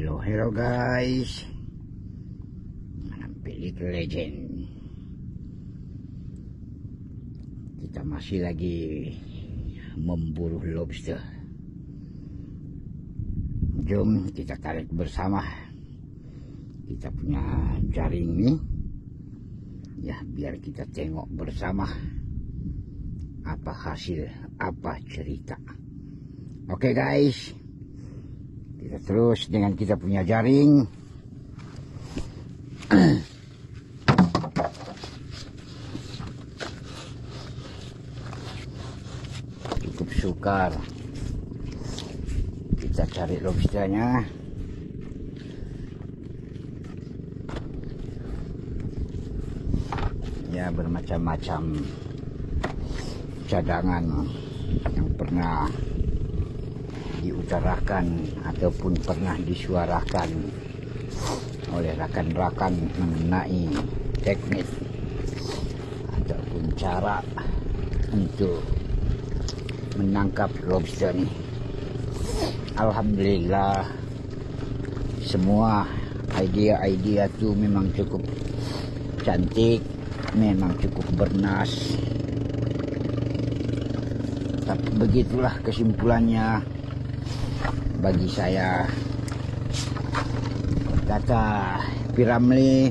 Hello guys, Pilik Legend. Kita masih lagi memburu lobster. Jom kita tarik bersama. Kita punya jaring nih, ya, biar kita tengok bersama apa hasil, apa cerita. Oke guys, kita terus dengan kita punya jaring. Cukup sukar kita cari lobsternya. Ya, bermacam-macam cadangan yang pernah diutarakan ataupun pernah disuarakan oleh rakan-rakan mengenai teknik ataupun cara untuk menangkap lobster nih. Alhamdulillah, semua idea-idea itu memang cukup cantik, memang cukup bernas. Tapi begitulah kesimpulannya bagi saya. Kata Piramli,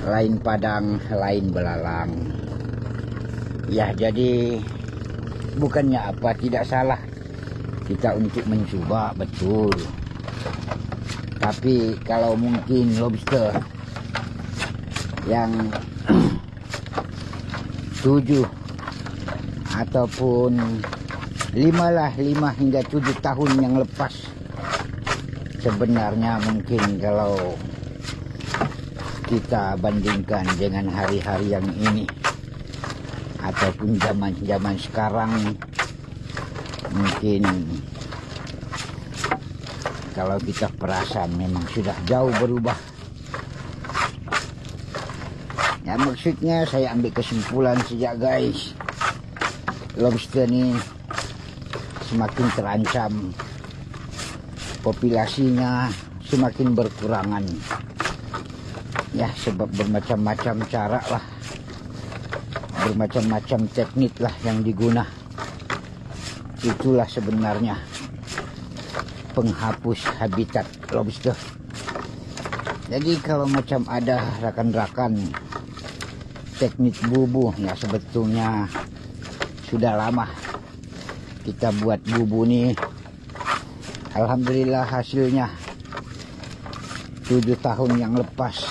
lain padang, lain belalang. Ya, jadi bukannya apa, tidak salah kita untuk mencoba, betul. Tapi kalau mungkin lobster yang 7 ataupun 5 hingga 7 tahun yang lepas, sebenarnya mungkin kalau kita bandingkan dengan hari-hari yang ini ataupun zaman-zaman sekarang, mungkin kalau kita perasan memang sudah jauh berubah. Ya, maksudnya saya ambil kesimpulan sejak guys, lobster ini semakin terancam, populasinya semakin berkurangan. Ya, sebab bermacam-macam cara lah, bermacam-macam teknik lah yang digunakan. Itulah sebenarnya penghapus habitat lobster. Jadi kalau macam ada rakan-rakan teknik bubu, ya sebetulnya sudah lama kita buat bubu nih. Alhamdulillah hasilnya 7 tahun yang lepas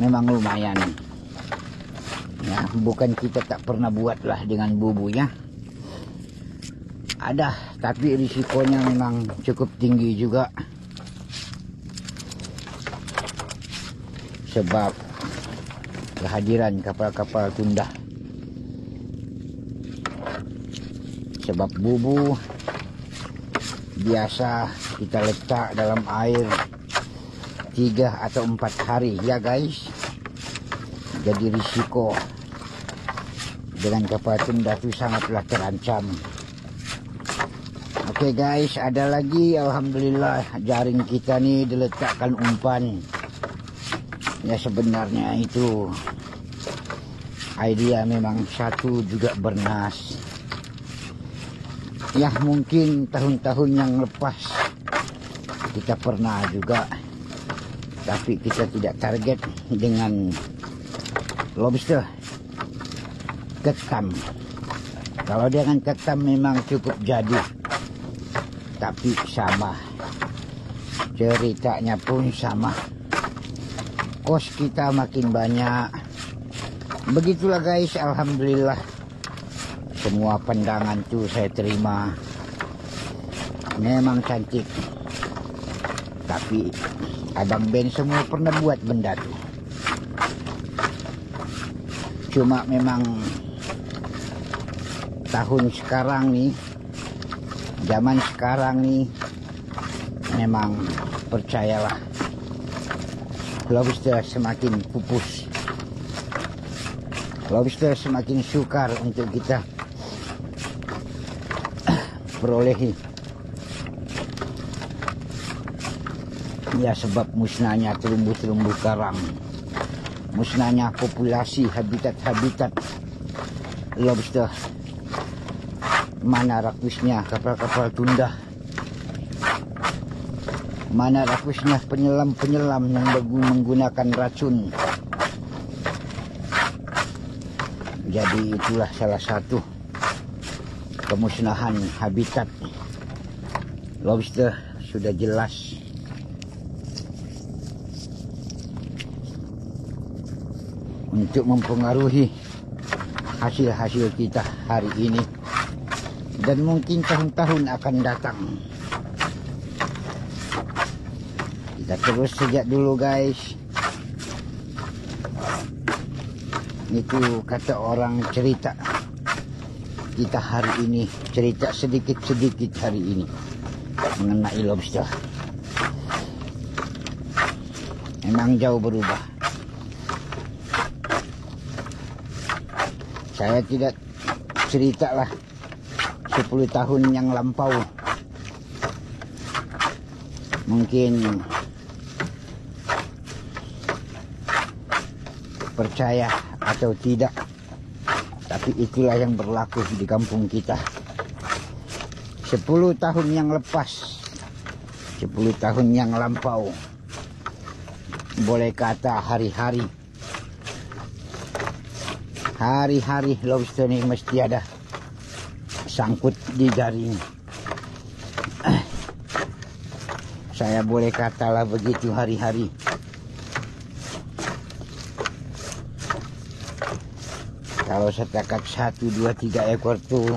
memang lumayan. Ya, bukan kita tak pernah buat lah dengan bubunya. Ada, tapi risikonya memang cukup tinggi juga. Sebab kehadiran kapal-kapal tunda. Sebab bubu biasa kita letak dalam air 3 atau 4 hari, ya guys. Jadi risiko dengan kapal tunda itu sangatlah terancam. Oke guys, ada lagi, alhamdulillah jaring kita nih diletakkan umpan. Ya, sebenarnya itu idea memang satu juga bernas. Ya, mungkin tahun-tahun yang lepas kita pernah juga, tapi kita tidak target dengan lobster ketam. Kalau dengan ketam memang cukup jadi, tapi sama ceritanya pun sama, kos kita makin banyak. Begitulah guys, alhamdulillah semua pandangan tuh saya terima, memang cantik. Tapi Abang Ben semua pernah buat benda tuh, cuma memang tahun sekarang nih, zaman sekarang nih, memang percayalah lobster semakin pupus, lobster semakin sukar untuk kita perolehi. Ya, sebab musnahnya terumbu-terumbu karang, musnahnya populasi habitat lobster. Mana rakusnya kapal-kapal tunda, mana rakusnya penyelam-penyelam yang menggunakan racun. Jadi itulah salah satu kemusnahan habitat lobster, sudah jelas. Untuk mempengaruhi hasil-hasil kita hari ini dan mungkin tahun-tahun akan datang. Kita terus sejak dulu, guys. Itu kata orang cerita. Kita hari ini cerita sedikit-sedikit hari ini mengenai lobster. Memang jauh berubah. Saya tidak ceritalah 10 tahun yang lampau. Mungkin percaya atau tidak, tapi itulah yang berlaku di kampung kita. 10 tahun yang lepas, 10 tahun yang lampau, boleh kata hari-hari lobster ini mesti ada sangkut di jaring. Saya boleh katalah begitu hari-hari. Kalau setakat 1, 2, 3 ekor tuh,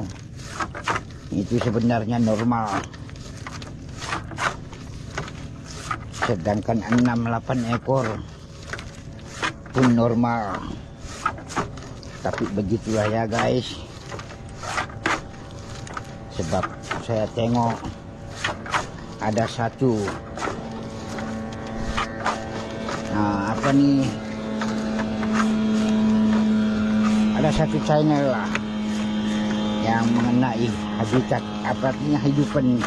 itu sebenarnya normal. Sedangkan 6, 8 ekor pun normal. Tapi begitulah ya, guys. Sebab saya tengok ada satu, apa nih, ada satu channel lah yang mengenai habitat, artinya hidupan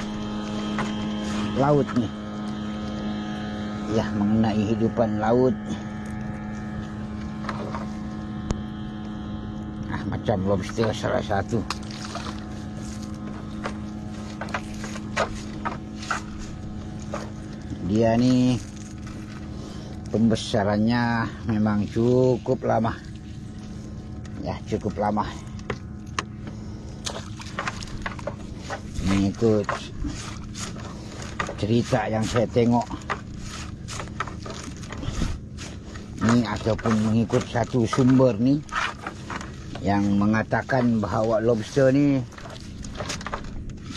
laut nih. Ya, mengenai hidupan laut. Macam lobster salah satu. Dia nih pembesarannya memang cukup lama. Ya, cukup lama. Ini itu cerita yang saya tengok. Ini ataupun mengikut satu sumber nih yang mengatakan bahwa lobster ni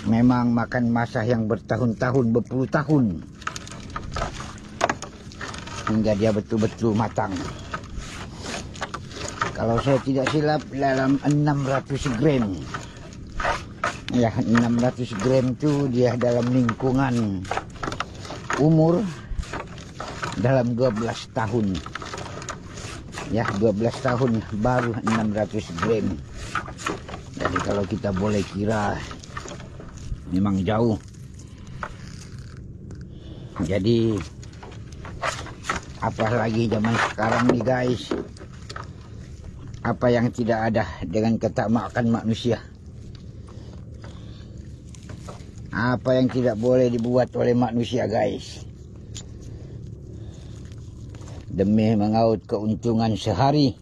memang makan masa yang bertahun-tahun, berpuluh tahun, hingga dia betul-betul matang. Kalau saya tidak silap dalam 600 gram. Ya, 600 gram itu dia dalam lingkungan umur dalam 12 tahun. Ya, 12 tahun baru 600 gram. Jadi kalau kita boleh kira, memang jauh. Jadi apalagi zaman sekarang nih, guys, apa yang tidak ada dengan ketakmakan manusia, apa yang tidak boleh dibuat oleh manusia, guys, demi mengaut keuntungan sehari,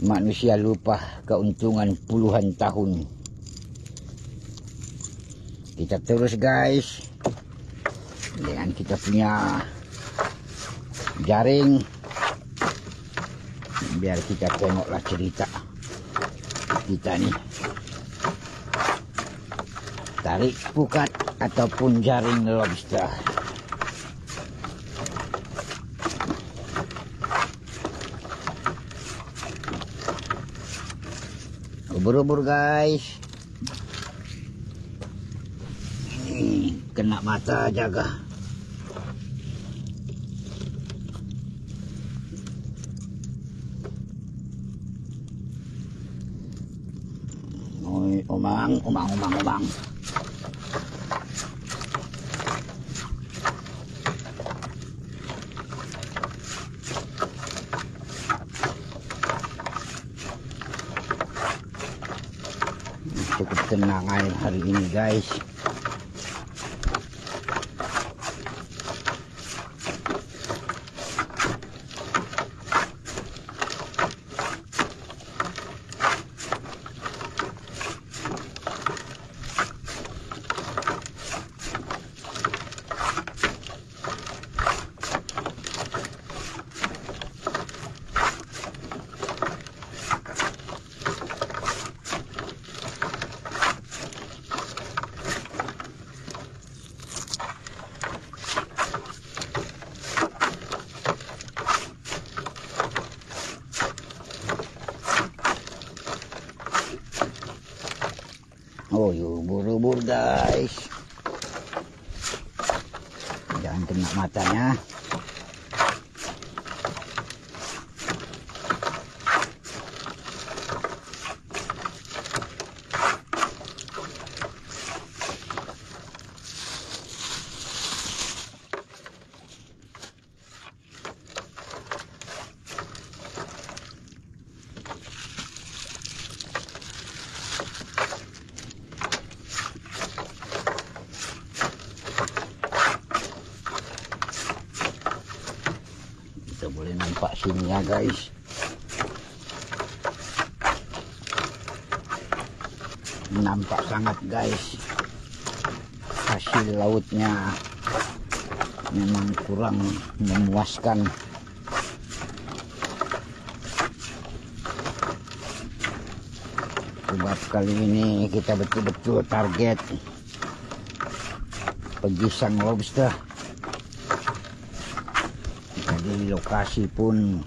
manusia lupa keuntungan puluhan tahun. Kita terus, guys, dengan kita punya jaring, biar kita tengoklah cerita kita nih. Tarik pukat ataupun jaring lobster. Ubur-ubur, guys. Ini kena mata, jaga. Umang. cukup tenang air hari ini guys. Oh, ubur-ubur guys, jangan kena matanya. Kita boleh nampak sini ya guys. Nampak sangat guys. Hasil lautnya memang kurang memuaskan. Sebab kali ini kita betul-betul target pegisang lobster. Jadi lokasi pun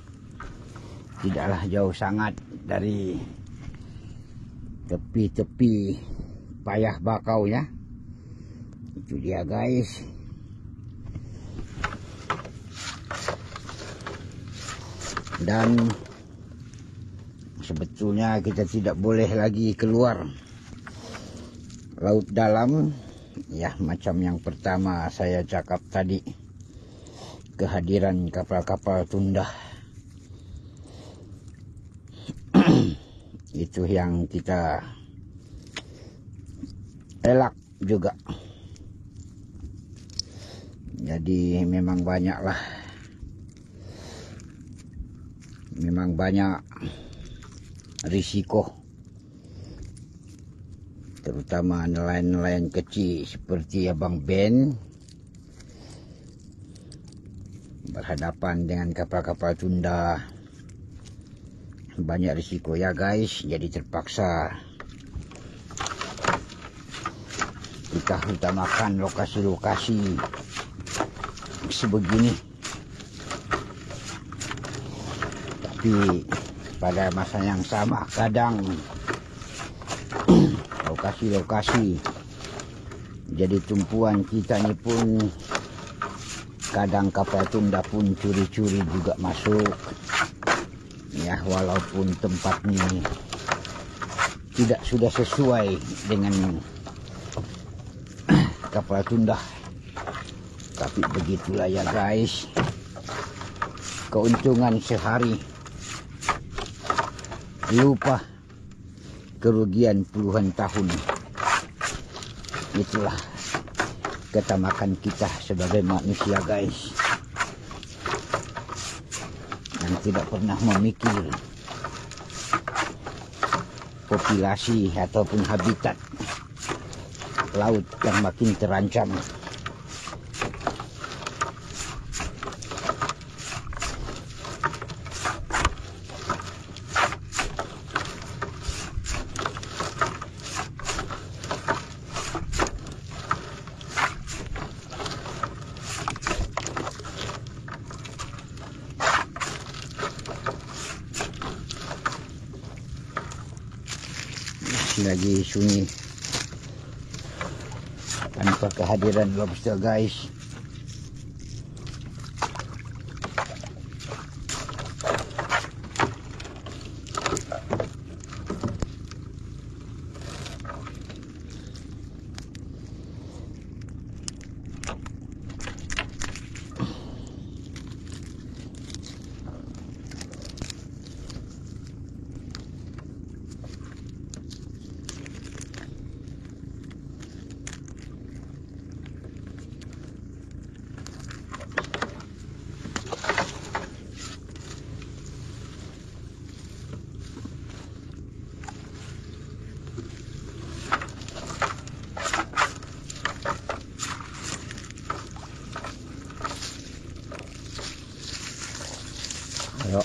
tidaklah jauh sangat dari tepi-tepi payah bakau ya. Itu dia guys. Dan sebetulnya kita tidak boleh lagi keluar laut dalam ya, macam yang pertama saya cakap tadi. Kehadiran kapal-kapal tunda itu yang kita elak juga. Jadi memang banyak risiko, terutama nelayan-nelayan kecil seperti Abang Ben berhadapan dengan kapal-kapal tunda. Banyak risiko ya guys, jadi terpaksa kita utamakan lokasi-lokasi sebegini. Tapi pada masa yang sama kadang lokasi-lokasi jadi tumpuan kita ini pun. Kadang kapal tunda pun curi-curi juga masuk ya, walaupun tempat ini tidak sudah sesuai dengan kapal tunda. Tapi begitulah ya guys, keuntungan sehari lupa kerugian puluhan tahun. Itulah ketamakan kita sebagai manusia guys, yang tidak pernah memikir populasi ataupun habitat laut yang makin terancam. Lagi sunyi tanpa kehadiran lobster guys.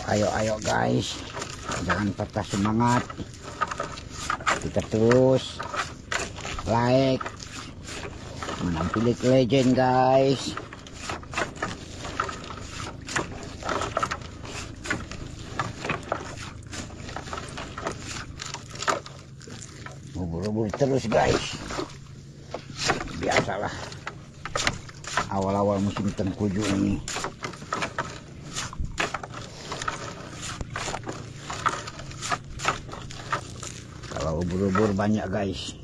Ayo guys, jangan patah semangat. Kita terus like menampilkan legend guys. Ubur-ubur terus guys. Biasalah awal-awal musim tengkujuh ini. Kalau ubur-ubur banyak guys.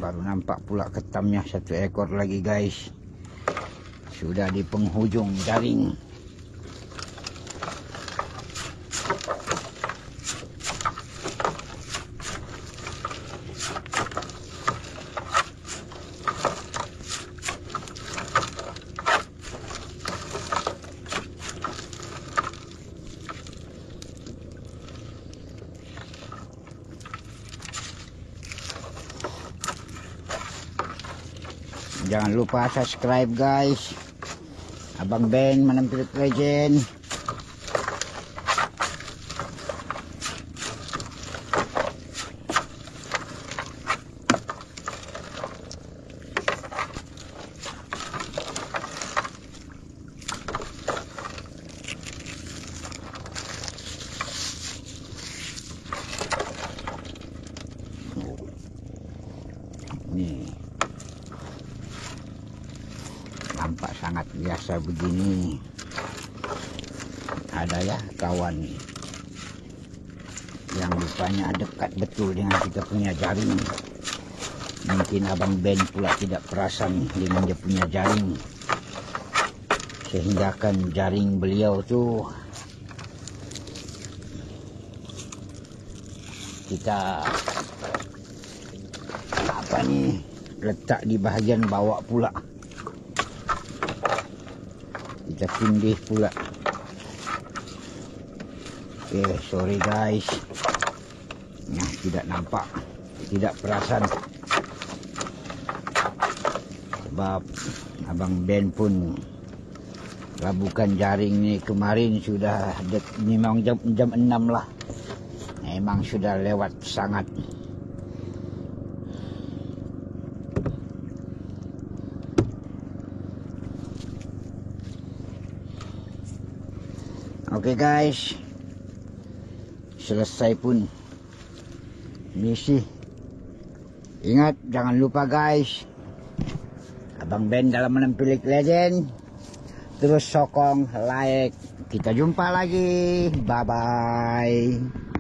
Baru nampak pula ketamnya satu ekor lagi guys. Sudah di penghujung jaring. Jangan lupa subscribe guys. Abang Ben menampilkan legend. Nih. Nampak sangat biasa begini. Ada ya kawan yang rupanya dekat betul dengan kita punya jaring. Mungkin Abang Ben pula tidak perasan dengan dia punya jaring, sehingga kan jaring beliau tuh kita letak di bahagian bawah pula. Kita tindih pula. Sorry guys. Nah, tidak nampak, tidak perasan. Sebab Abang Ben pun labukan jaring ni kemarin sudah memang jam 6 lah. Memang sudah lewat sangat. Oke guys, selesai pun misi. Ingat, jangan lupa guys, Abang Ben dalam menampilkan legend. Terus sokong, like. Kita jumpa lagi. Bye bye.